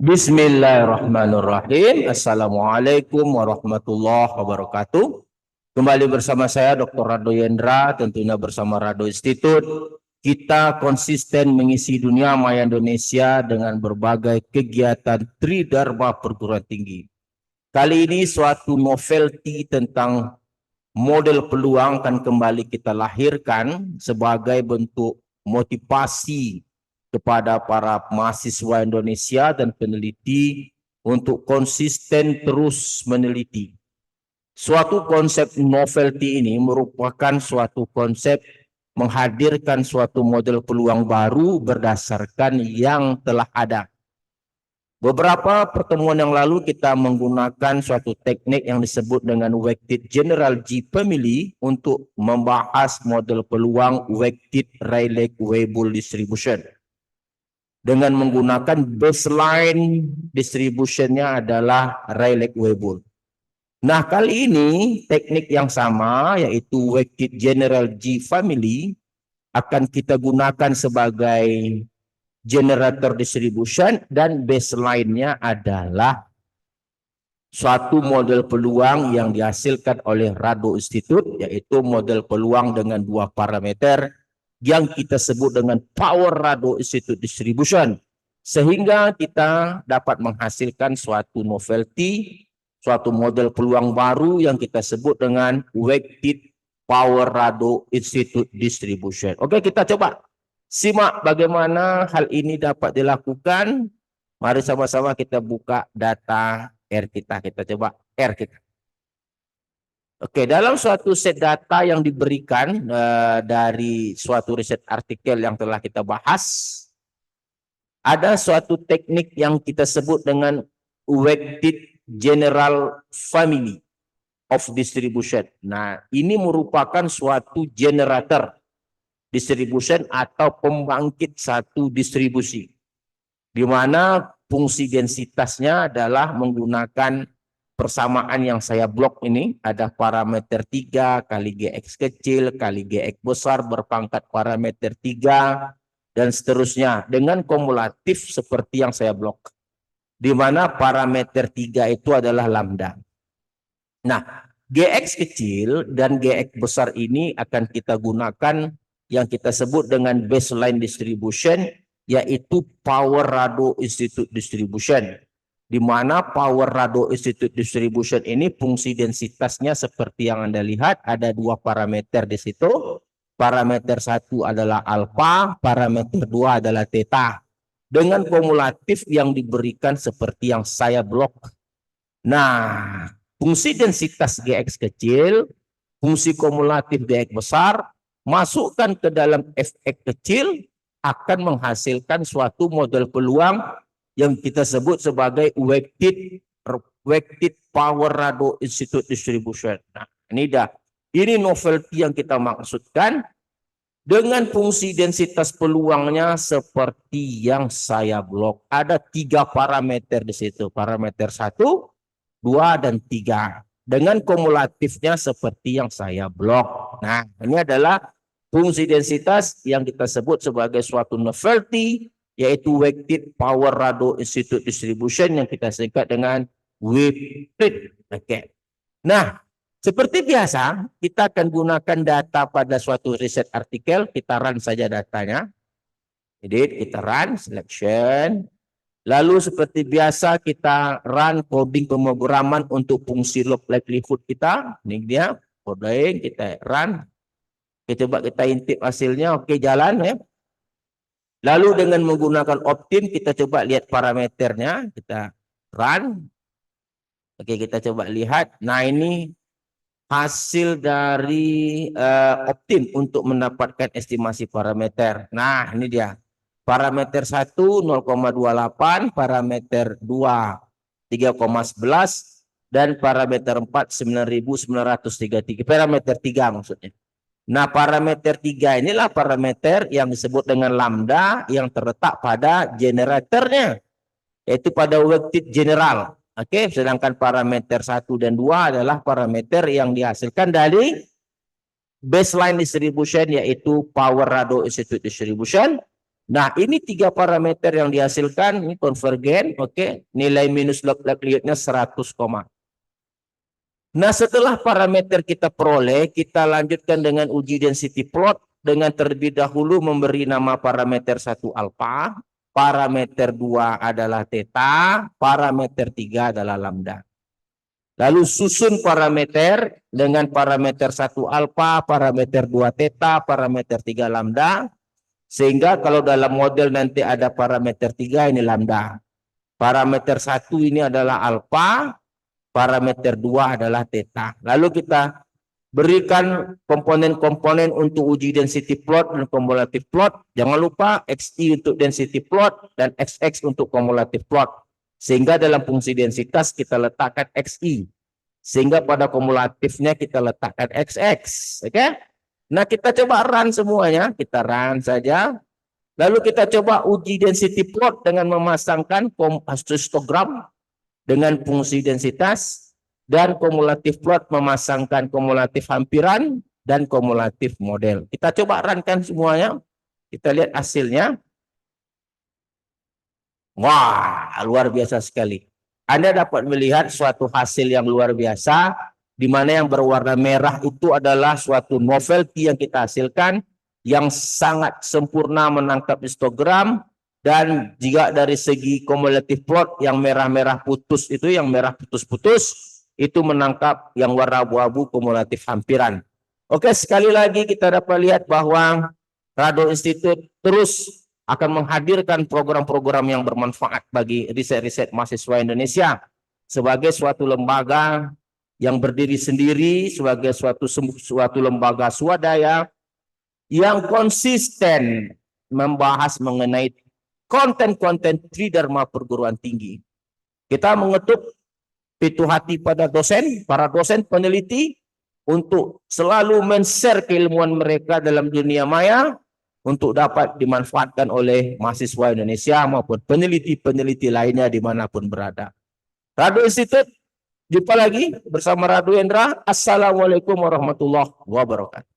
Bismillahirrahmanirrahim. Assalamualaikum warahmatullahi wabarakatuh. Kembali bersama saya Dr. Rado Yendra, tentunya bersama Rado Institute. Kita konsisten mengisi dunia maya Indonesia dengan berbagai kegiatan Tridharma perguruan tinggi. Kali ini suatu novelty tentang model peluang akan kembali kita lahirkan sebagai bentuk motivasi kepada para mahasiswa Indonesia dan peneliti untuk konsisten terus meneliti. Suatu konsep novelty ini merupakan suatu konsep menghadirkan suatu model peluang baru berdasarkan yang telah ada. Beberapa pertemuan yang lalu kita menggunakan suatu teknik yang disebut dengan weighted general G family untuk membahas model peluang weighted Rayleigh-Weibull distribution. Dengan menggunakan baseline distributionnya adalah Rayleigh-Weibull. Nah, kali ini teknik yang sama yaitu weighted general G family akan kita gunakan sebagai generator distribution dan baseline-nya adalah suatu model peluang yang dihasilkan oleh Rado Institute, yaitu model peluang dengan dua parameter yang kita sebut dengan Power Rado Institute Distribution, sehingga kita dapat menghasilkan suatu novelty, suatu model peluang baru yang kita sebut dengan Weighted Power Rado Institute Distribution. Oke, kita coba simak bagaimana hal ini dapat dilakukan. Mari sama-sama kita buka data R kita. Kita coba R kita. Oke, dalam suatu set data yang diberikan dari suatu riset artikel yang telah kita bahas, ada suatu teknik yang kita sebut dengan weighted general family of distribution. Nah, ini merupakan suatu generator distribution atau pembangkit satu distribusi, di mana fungsi densitasnya adalah menggunakan persamaan yang saya blok ini, ada parameter 3 kali GX kecil kali GX besar berpangkat parameter 3 dan seterusnya dengan kumulatif seperti yang saya blok, di mana parameter 3 itu adalah lambda. Nah, GX kecil dan GX besar ini akan kita gunakan yang kita sebut dengan baseline distribution, yaitu Power Rado Institute Distribution, di mana Power Rado Institute Distribution ini fungsi densitasnya seperti yang Anda lihat, ada dua parameter di situ. Parameter satu adalah alfa, parameter dua adalah theta, dengan kumulatif yang diberikan seperti yang saya blok. Nah, fungsi densitas GX kecil, fungsi kumulatif GX besar, masukkan ke dalam Fx kecil, akan menghasilkan suatu model peluang yang kita sebut sebagai weighted Power Rado Institute Distribution. Nah, ini novelty yang kita maksudkan dengan fungsi densitas peluangnya seperti yang saya blok. Ada 3 parameter di situ, parameter 1, 2, dan 3. Dengan kumulatifnya seperti yang saya blok. Nah, ini adalah fungsi densitas yang kita sebut sebagai suatu novelty, yaitu weighted Power Rado Institute Distribution yang kita singkat dengan WIPRID. Oke. Nah, seperti biasa kita akan gunakan data pada suatu riset artikel. Kita run saja datanya. Jadi kita run selection. Lalu seperti biasa kita run coding pemrograman untuk fungsi log likelihood kita. Ini dia coding, kita run. Kita coba kita intip hasilnya. Oke, jalan ya. Lalu dengan menggunakan optim kita coba lihat parameternya, kita run. Oke, kita coba lihat. Nah, ini hasil dari optim untuk mendapatkan estimasi parameter. Nah, ini dia. Parameter 1 0,28, parameter 2 3,11 dan parameter 4 9.933. Parameter 3 maksudnya. Nah, parameter 3 inilah parameter yang disebut dengan lambda yang terletak pada generatornya, yaitu pada weighted general. Oke, sedangkan parameter 1 dan 2 adalah parameter yang dihasilkan dari baseline distribution, yaitu Power Rado Institute Distribution. Nah, ini 3 parameter yang dihasilkan, ini konvergen, oke. Nilai minus log likelihood-nya 100, nah, setelah parameter kita peroleh, kita lanjutkan dengan uji density plot dengan terlebih dahulu memberi nama parameter 1 alfa, parameter 2 adalah theta, parameter 3 adalah lambda. Lalu susun parameter dengan parameter 1 alfa, parameter 2 theta, parameter 3 lambda. Sehingga kalau dalam model nanti ada parameter 3 ini lambda. Parameter 1 ini adalah alfa, parameter 2 adalah theta. Lalu kita berikan komponen-komponen untuk uji density plot dan cumulative plot. Jangan lupa XI untuk density plot dan XX untuk cumulative plot. Sehingga dalam fungsi densitas kita letakkan XI. Sehingga pada kumulatifnya kita letakkan XX. Oke? Nah, kita coba run semuanya. Kita run saja. Lalu kita coba uji density plot dengan memasangkan histogram dengan fungsi densitas, dan kumulatif plot memasangkan kumulatif hampiran dan kumulatif model. Kita coba runkan semuanya. Kita lihat hasilnya. Wah, luar biasa sekali. Anda dapat melihat suatu hasil yang luar biasa, di mana yang berwarna merah itu adalah suatu novelty yang kita hasilkan, yang sangat sempurna menangkap histogram. Dan jika dari segi kumulatif plot yang merah-merah putus itu, yang merah putus-putus, itu menangkap yang warna abu-abu kumulatif hampiran. Oke, sekali lagi kita dapat lihat bahwa Rado Institute terus akan menghadirkan program-program yang bermanfaat bagi riset-riset mahasiswa Indonesia sebagai suatu lembaga yang berdiri sendiri, sebagai suatu lembaga swadaya yang konsisten membahas mengenai konten-konten tridharma perguruan tinggi. Kita mengetuk pintu hati pada dosen, para dosen peneliti, untuk selalu men-share keilmuan mereka dalam dunia maya untuk dapat dimanfaatkan oleh mahasiswa Indonesia maupun peneliti-peneliti lainnya dimanapun berada. Rado Institute, jumpa lagi bersama Rado Hendra. Assalamualaikum warahmatullahi wabarakatuh.